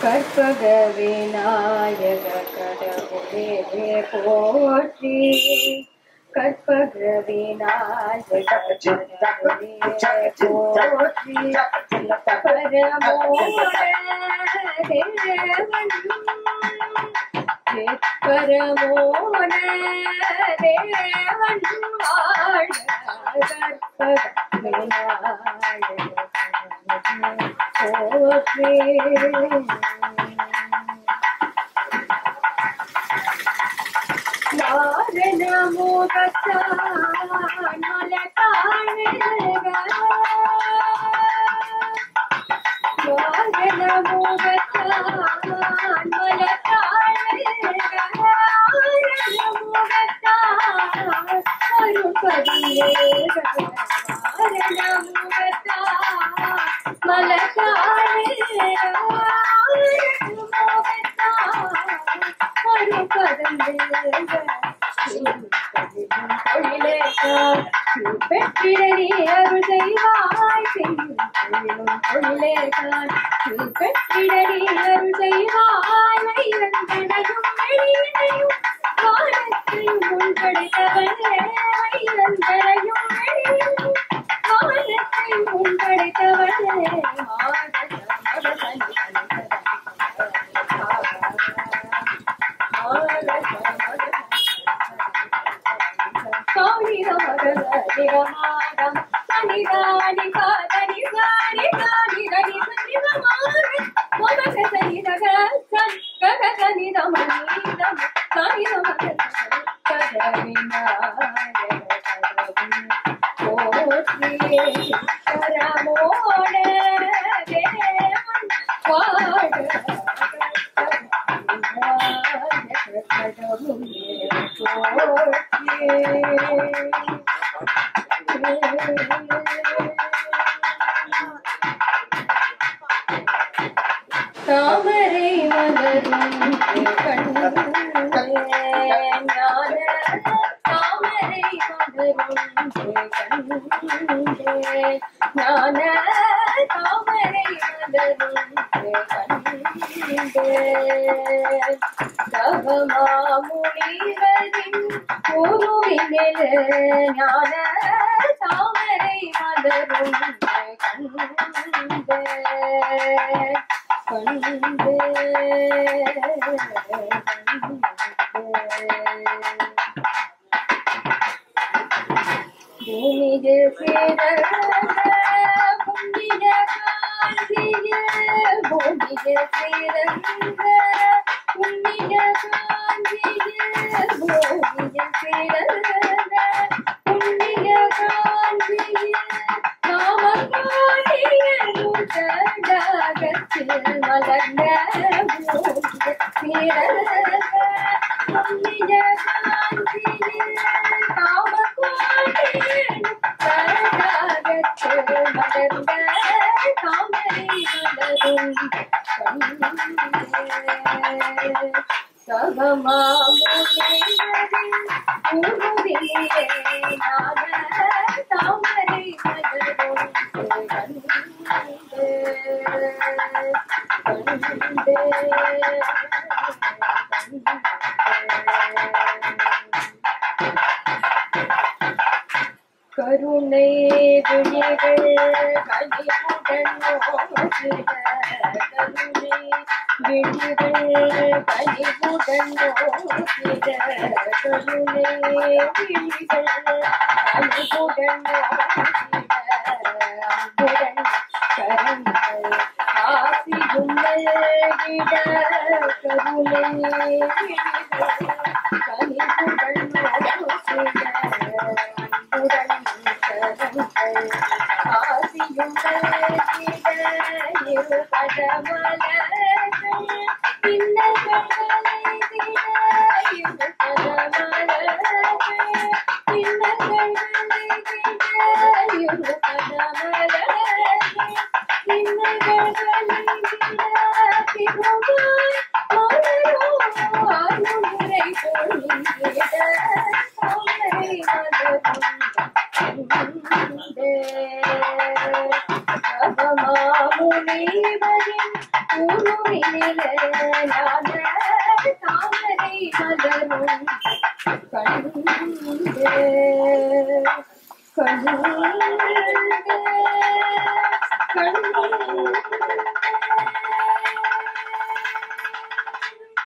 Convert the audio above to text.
கற்பக விநாயக கடவுளே போற்றி. கற்பக விநாயக கடவுளே போற்றி. பரமோட தேவன் பரமோட தேவன் வாழ கற்பக விநாயக போற்றி. மாரண முகத்தான் மலத்தாழ்க மாரண முகத்தான் மலத்தாழ்க மாரண முகத்தான் அருள்பதியேக மாரண முகத்தான் மலத்தாழ்க பெற்றிடனே அருள் செய்வாய் பெற்றிடனே அருள் செய்வாய் வைரந்தனையும் வெளியினையும் வானத்தையும் முன்படைத்தவனே வைரந்தனையும் வெளியினையும் வானத்தையும் முன்படைத்தவனே தாமரை மலரும் தாமரை மலரும் ஞான தாமரை மலரும் தவமாமுனிவரின் குருவினில் ஞான தாமரை மலரும் பூமிய சிறந்த புண்ணிய காஞ்சிய பூமிய சிறந்த புண்ணிய காஞ்சிய பூமிய சிறந்த புண்ணிய காஞ்சிய நாமகாணியகத்தில் மலர்ந்த பூமிய சிறந்த புண்ணிய காஞ்சிய மலர்ந்த தாமரை மலரும் சகமாமுனிவரின் குருவிலே ஞான தாமரை மலரும் கருணை விழிகள் கனிவுடன் நோக்கிட கருணை விழிகள் கனிவுடன் நோக்கிட கருணை விழிகள் கனிவுடன் நோக்கிட அன்புடன் கரங்கள் ஆசியும் நல்கிட கருணை விழிகள் கனிவுடன் நோக்கிட ஆசியும் தாமரை மலரும் கண்டு கண்டு கண்டு